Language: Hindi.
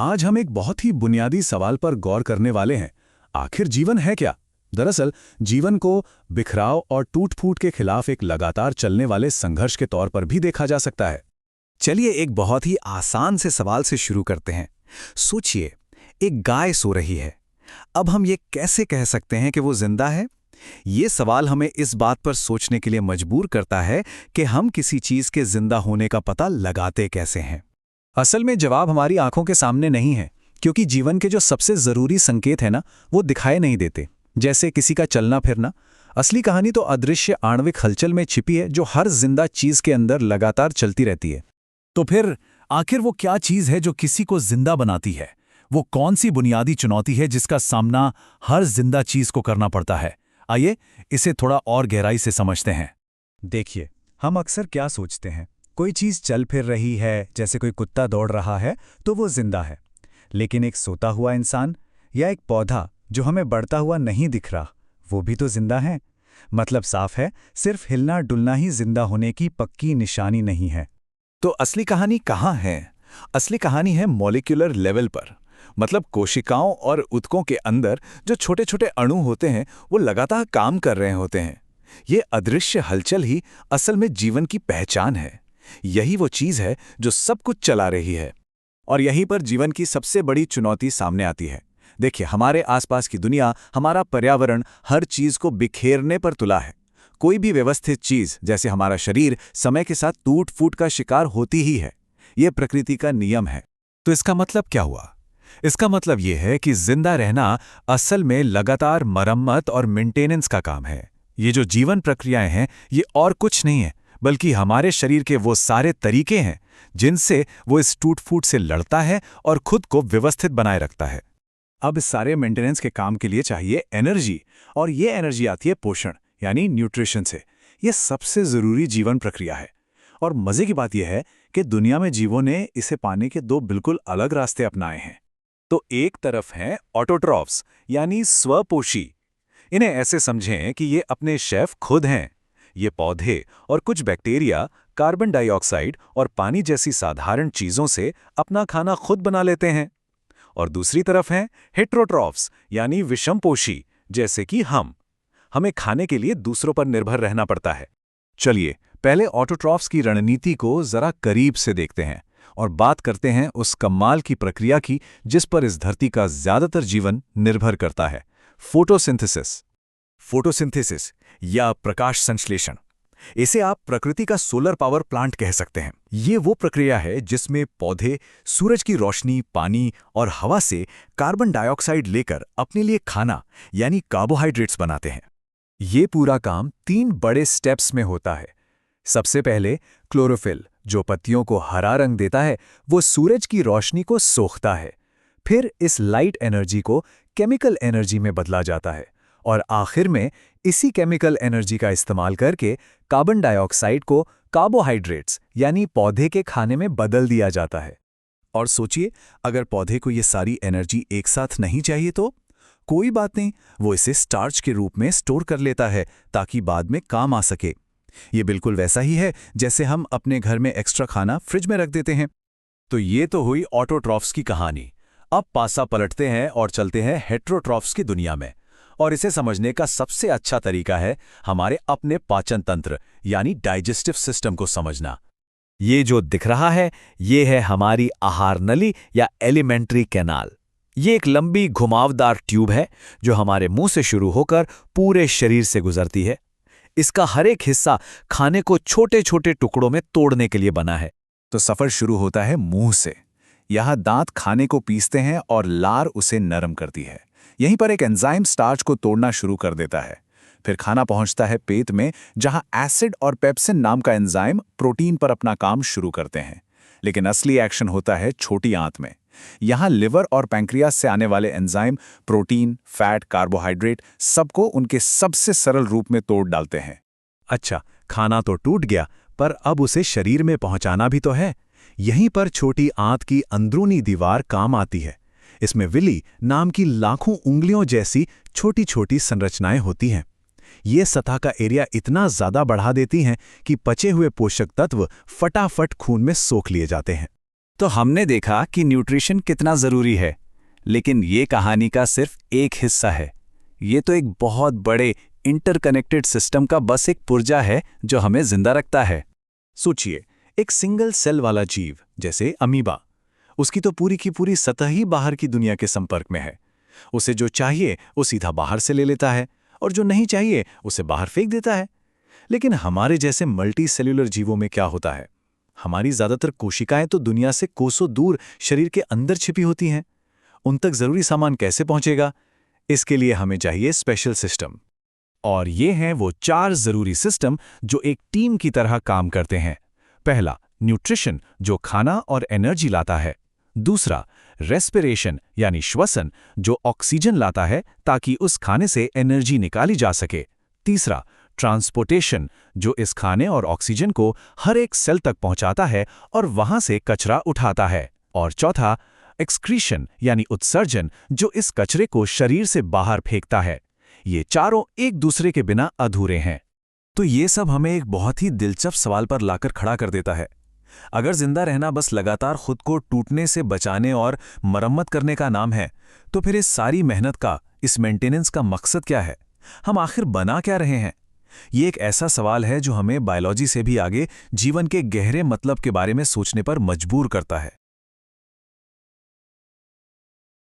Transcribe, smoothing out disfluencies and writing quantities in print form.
आज हम एक बहुत ही बुनियादी सवाल पर गौर करने वाले हैं। आखिर जीवन है क्या? दरअसल जीवन को बिखराव और टूट-फूट के खिलाफ एक लगातार चलने वाले संघर्ष के तौर पर भी देखा जा सकता है। चलिए एक बहुत ही आसान से सवाल से शुरू करते हैं। सोचिए, एक गाय सो रही है। अब हम ये कैसे कह सकते हैं कि वो जिंदा है? ये सवाल हमें इस बात पर सोचने के लिए मजबूर करता है कि हम किसी चीज के जिंदा होने का पता लगाते कैसे हैं। असल में जवाब हमारी आंखों के सामने नहीं है, क्योंकि जीवन के जो सबसे जरूरी संकेत है ना, वो दिखाई नहीं देते। जैसे किसी का चलना फिरना। असली कहानी तो अदृश्य आणविक हलचल में छिपी है, जो हर जिंदा चीज के अंदर लगातार चलती रहती है। तो फिर आखिर वो क्या चीज है जो किसी को जिंदा बनाती है? वो कौन सी बुनियादी चुनौती है जिसका सामना हर जिंदा चीज को करना पड़ता है? आइए इसे थोड़ा और गहराई से समझते हैं। देखिए, हम अक्सर क्या सोचते हैं, कोई चीज चल फिर रही है, जैसे कोई कुत्ता दौड़ रहा है तो वो जिंदा है। लेकिन एक सोता हुआ इंसान या एक पौधा जो हमें बढ़ता हुआ नहीं दिख रहा, वो भी तो जिंदा है। मतलब साफ है, सिर्फ हिलना डुलना ही जिंदा होने की पक्की निशानी नहीं है। तो असली कहानी कहाँ है? असली कहानी है मॉलिक्यूलर लेवल पर। मतलब कोशिकाओं और ऊतकों के अंदर जो छोटे छोटे अणु होते हैं, वो लगातार काम कर रहे होते हैं। ये अदृश्य हलचल ही असल में जीवन की पहचान है। यही वो चीज है जो सब कुछ चला रही है। और यहीं पर जीवन की सबसे बड़ी चुनौती सामने आती है। देखिए, हमारे आसपास की दुनिया, हमारा पर्यावरण हर चीज को बिखेरने पर तुला है। कोई भी व्यवस्थित चीज, जैसे हमारा शरीर, समय के साथ टूट फूट का शिकार होती ही है। यह प्रकृति का नियम है। तो इसका मतलब क्या हुआ? इसका मतलब यह है कि जिंदा रहना असल में लगातार मरम्मत और मेंटेनेंस का काम है। ये जो जीवन प्रक्रियाएं हैं, ये और कुछ नहीं है, बल्कि हमारे शरीर के वो सारे तरीके हैं जिनसे वो इस टूट फूट से लड़ता है और खुद को व्यवस्थित बनाए रखता है। अब इस सारे मेंटेनेंस के काम के लिए चाहिए एनर्जी, और ये एनर्जी आती है पोषण यानी न्यूट्रिशन से। ये सबसे जरूरी जीवन प्रक्रिया है। और मजे की बात यह है कि दुनिया में जीवों ने इसे पाने के दो बिल्कुल अलग रास्ते अपनाए हैं। तो एक तरफ हैं ऑटोट्रॉफ्स यानी स्वपोषी। इन्हें ऐसे समझें कि ये अपने शेफ खुद हैं। ये पौधे और कुछ बैक्टीरिया कार्बन डाइऑक्साइड और पानी जैसी साधारण चीजों से अपना खाना खुद बना लेते हैं। और दूसरी तरफ हैं हेट्रोट्रॉफ्स यानी विषमपोषी, जैसे कि हमें खाने के लिए दूसरों पर निर्भर रहना पड़ता है। चलिए पहले ऑटोट्रॉफ्स की रणनीति को जरा करीब से देखते हैं और बात करते हैं उस कमाल की प्रक्रिया की जिस पर इस धरती का ज्यादातर जीवन निर्भर करता है, फोटोसिंथेसिस। फोटोसिंथेसिस या प्रकाश संश्लेषण, इसे आप प्रकृति का सोलर पावर प्लांट कह सकते हैं। ये वो प्रक्रिया है जिसमें पौधे सूरज की रोशनी, पानी और हवा से कार्बन डाइऑक्साइड लेकर अपने लिए खाना यानी कार्बोहाइड्रेट्स बनाते हैं। ये पूरा काम 3 बड़े स्टेप्स में होता है। सबसे पहले क्लोरोफिल, जो पत्तियों को हरा रंग देता है, वो सूरज की रोशनी को सोखता है। फिर इस लाइट एनर्जी को केमिकल एनर्जी में बदला जाता है और आखिर में इसी केमिकल एनर्जी का इस्तेमाल करके कार्बन डाइऑक्साइड को कार्बोहाइड्रेट्स यानी पौधे के खाने में बदल दिया जाता है। और सोचिए, अगर पौधे को ये सारी एनर्जी एक साथ नहीं चाहिए तो कोई बात नहीं, वो इसे स्टार्च के रूप में स्टोर कर लेता है ताकि बाद में काम आ सके। ये बिल्कुल वैसा ही है जैसे हम अपने घर में एक्स्ट्रा खाना फ्रिज में रख देते हैं। तो ये तो हुई ऑटोट्रॉफ्स की कहानी। अब पासा पलटते हैं और चलते हैं हेट्रोट्रॉफ्स की दुनिया में। और इसे समझने का सबसे अच्छा तरीका है हमारे अपने पाचन तंत्र यानी डाइजेस्टिव सिस्टम को समझना। ये जो दिख रहा है, ये है हमारी आहार नली या एलिमेंट्री कैनाल। ये एक लंबी घुमावदार ट्यूब है जो हमारे मुंह से शुरू होकर पूरे शरीर से गुजरती है। इसका हर एक हिस्सा खाने को छोटे छोटे टुकड़ों में तोड़ने के लिए बना है। तो सफर शुरू होता है मुंह से। यहाँ दांत खाने को पीसते हैं और लार उसे नरम करती है। यहीं पर एक एंजाइम स्टार्च को तोड़ना शुरू कर देता है। फिर खाना पहुंचता है पेट में, जहां एसिड और पेप्सिन नाम का एंजाइम प्रोटीन पर अपना काम शुरू करते हैं। लेकिन असली एक्शन होता है छोटी आंत में। यहाँ लिवर और पैंक्रियास से आने वाले एंजाइम प्रोटीन, फैट, कार्बोहाइड्रेट सबको उनके सबसे सरल रूप में तोड़ डालते हैं। अच्छा, खाना तो टूट गया, पर अब उसे शरीर में पहुंचाना भी तो है। यहीं पर छोटी आंत की अंदरूनी दीवार काम आती है। इसमें विली नाम की लाखों उंगलियों जैसी छोटी छोटी संरचनाएं होती हैं। ये सतह का एरिया इतना ज्यादा बढ़ा देती हैं कि पचे हुए पोषक तत्व फटाफट खून में सोख लिए जाते हैं। तो हमने देखा कि न्यूट्रिशन कितना ज़रूरी है, लेकिन ये कहानी का सिर्फ एक हिस्सा है। ये तो एक बहुत बड़े इंटरकनेक्टेड सिस्टम का बस एक पुर्जा है जो हमें जिंदा रखता है। सोचिए, एक सिंगल सेल वाला जीव जैसे अमीबा, उसकी तो पूरी की पूरी सतह ही बाहर की दुनिया के संपर्क में है। उसे जो चाहिए वो सीधा बाहर से ले लेता है और जो नहीं चाहिए उसे बाहर फेंक देता है। लेकिन हमारे जैसे मल्टी सेल्यूलर जीवों में क्या होता है? हमारी ज्यादातर कोशिकाएं तो दुनिया से कोसों दूर शरीर के अंदर छिपी होती हैं। उन तक जरूरी सामान कैसे पहुंचेगा? इसके लिए हमें चाहिए स्पेशल सिस्टम। और ये हैं वो 4 जरूरी सिस्टम जो एक टीम की तरह काम करते हैं। पहला, न्यूट्रिशन, जो खाना और एनर्जी लाता है। दूसरा, रेस्पिरेशन यानी श्वसन, जो ऑक्सीजन लाता है ताकि उस खाने से एनर्जी निकाली जा सके। तीसरा, ट्रांसपोर्टेशन, जो इस खाने और ऑक्सीजन को हर एक सेल तक पहुंचाता है और वहां से कचरा उठाता है। और चौथा, एक्सक्रीशन यानी उत्सर्जन, जो इस कचरे को शरीर से बाहर फेंकता है। ये चारों एक दूसरे के बिना अधूरे हैं। तो ये सब हमें एक बहुत ही दिलचस्प सवाल पर लाकर खड़ा कर देता है। अगर जिंदा रहना बस लगातार खुद को टूटने से बचाने और मरम्मत करने का नाम है, तो फिर इस सारी मेहनत का, इस मेंटेनेंस का मकसद क्या है? हम आखिर बना क्या रहे हैं? ये एक ऐसा सवाल है जो हमें बायोलॉजी से भी आगे जीवन के गहरे मतलब के बारे में सोचने पर मजबूर करता है।